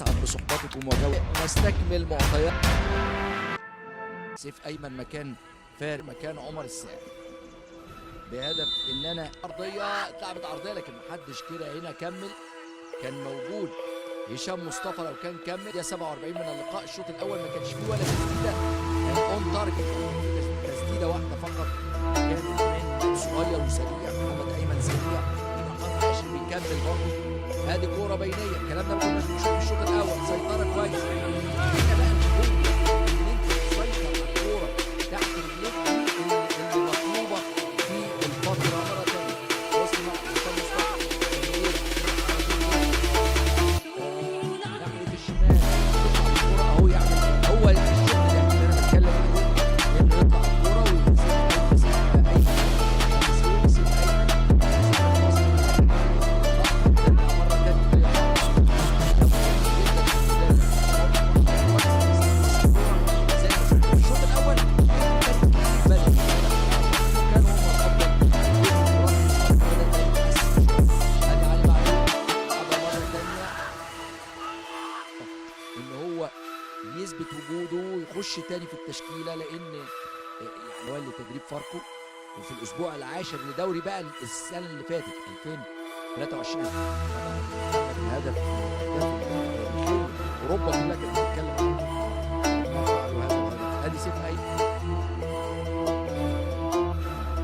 أسعد بصحبتكم ونستكمل معطيات. سيف أيمن مكان فارق مكان عمر الساعي بهدف إن أنا عرضية اتلعبت عرضية لكن محدش كده هنا كمل. كان موجود هشام مصطفى لو كان كمل. يا 47 من اللقاء الشوط الأول ما كانش فيه ولا تسديدة، كان أون تارجت، تسديدة واحدة فقط كانت من صغير وسريع محمد أيمن سريع. محمد عاشر بيكمل برضه. ادي كوره بينيه، الكلام ده ما كناش بنشوفه في الشوط الاول. سيطره كويس هنا بقى الجول ان انت تسيطر على الكوره تحت رجليك اللي مطلوبه في الفتره. مره ثانيه وسط ملعب هشام مصطفى ناحيه الشمال يطلع الكوره اهو. يعني هو الشغل اللي انا بتكلم عليه انه يطلع الكوره ويسيب يثبت وجوده ويخش تاني في التشكيله، لان يعني هو اللي تدريب فاركو وفي الاسبوع العاشر لدوري بقى السنه اللي فاتت 2023 هدف اوروبا كلها كانت بتتكلم عنه. ادي سيف ايمن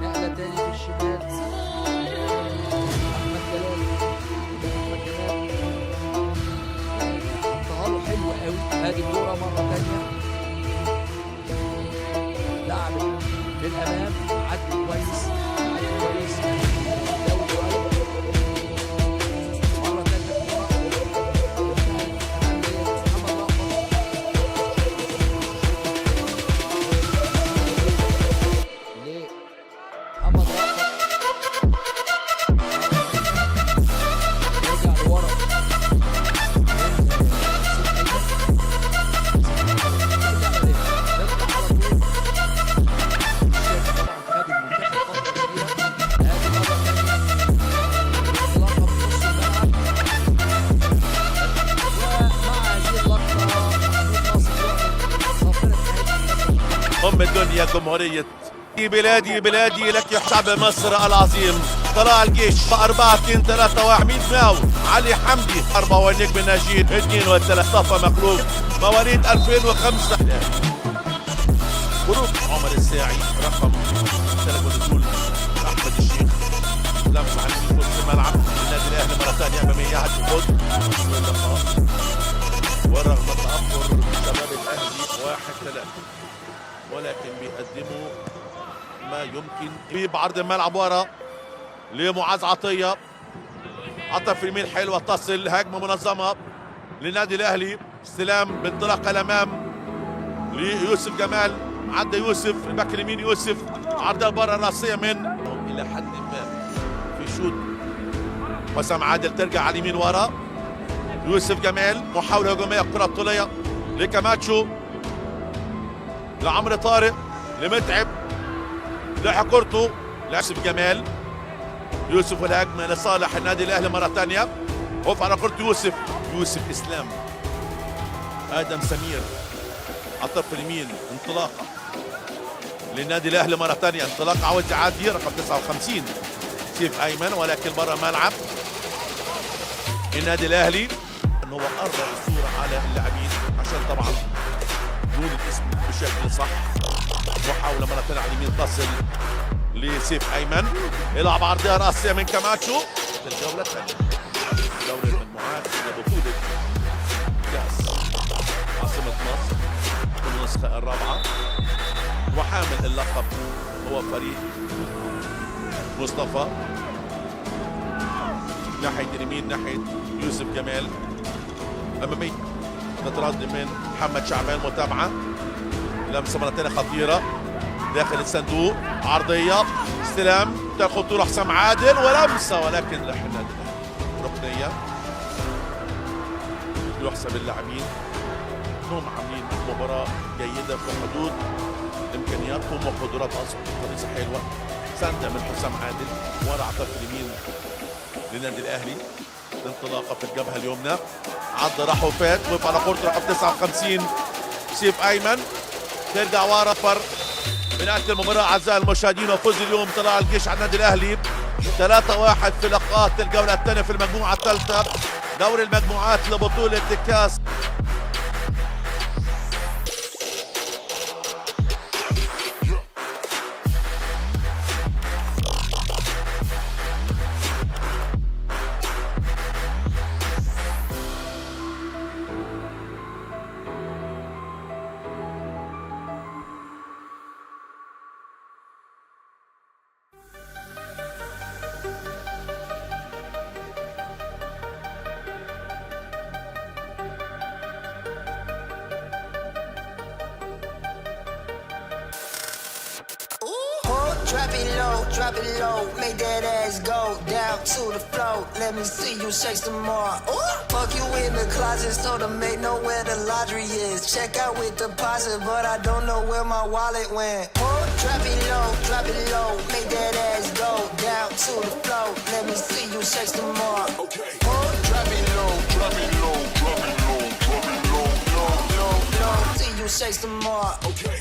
نقله تاني في الشمال احمد جلال حطها له حلوه قوي. ادي الكوره مره تانيه لعبت في الامام عدل كويس كويس مره تانيه محمد رأفت يرجع لورا أم الدنيا جمهورية بلادي بلادي لك يا شعب مصر العظيم. طلع الجيش 4-2-3-1 ماو علي حمدي 4 والنجم ناجين 2 و3 مصطفى مخلوق مواليد 2005. خروج عمر الساعي رقم 3 ونزول احمد الشيخ لمس على اليمين في الملعب النادي الاهلي مره ثانيه اماميه هدف الفوز واللقاء. ورغم تاخر شباب الاهلي 1-3 ولكن بيقدموا ما يمكن بعرض الملعب ورا لمعاذ عطيه. عطف اليمين حلوه تصل هجمه منظمه للنادي الاهلي. استلام بانطلاقه الامام ليوسف جمال. عدى يوسف الباك اليمين يوسف عرضه بره الراسيه من الى حد ما في شوط. حسام عادل ترجع على اليمين ورا يوسف جمال. محاوله هجوميه كره طوليه لكاماتشو لعمرو طارق لمتعب لحق كورته ليوسف جمال. يوسف والهجمه لصالح النادي الاهلي مره ثانيه. وقف على كورته يوسف اسلام. ادم سمير على الطرف اليمين انطلاقه للنادي الاهلي مره ثانيه. انطلاقه عودي عادي رقم 59 سيف ايمن ولكن بره الملعب. النادي الاهلي ان هو قرر الصوره على اللاعبين عشان طبعا يقول الاسم بشكل صح. محاوله مره ثانيه على اليمين تصل لسيف ايمن. يلعب عرضيه راسيه من كاماتشو. الجوله الثانيه دوري المجموعات بطوله كاس عاصمه مصر في النسخه الرابعه. وحامل اللقب هو فريق مصطفى. ناحيه اليمين ناحيه يوسف جمال امامي تترد من محمد شعبان. متابعه لمسه مره ثانيه خطيره داخل الصندوق. عرضيه استلام تاخد طول حسام عادل ولمسه ولكن لحنا ركنيه. يحسب اللاعبين انهم عاملين مباراه جيده في حدود امكانياتهم وقدرات اصلا. فريسه حلوه سنده من حسام عادل ورا على الطرف اليمين للنادي الاهلي. انطلاقه في الجبهه اليمنى عدى راح وفات وقف على كورته رقم 59 سيف ايمن. ترجع ورا فر بنهاية المباراة أعزائي المشاهدين، وفوز اليوم طلع الجيش على النادي الأهلي 3-1 في لقاءات الجولة الثانية في المجموعة الثالثة دوري المجموعات لبطولة الكاس. Drop it low, make that ass go down to the floor. Let me see you shake some more. Ooh. Fuck you in the closet, so to make know where the laundry is. Check out with deposit, but I don't know where my wallet went. Ooh. Drop it low, make that ass go down to the floor. Let me see you shake some more. Okay. Ooh. Drop it low, drop it low, drop it low, drop it low, low, low, low. See you shake some more. Okay.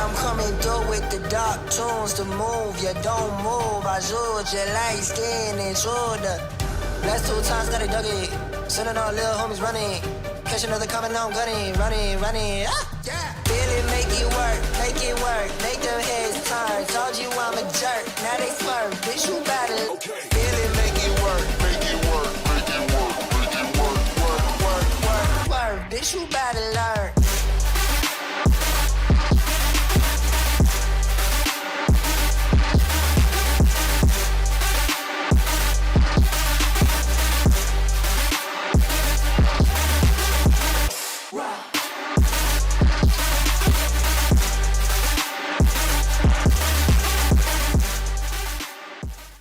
I'm coming through with the dark tunes to move. You don't move, I shoot your light skin and shoulder. Last 2 times got it duggy. Sending all little homies running. Catch another coming, now I'm gunning, running. Ah, yeah. Feel it, make it work, make them heads turn. Told you I'm a jerk, now they swerve. Bitch, you better. Okay. Feel it,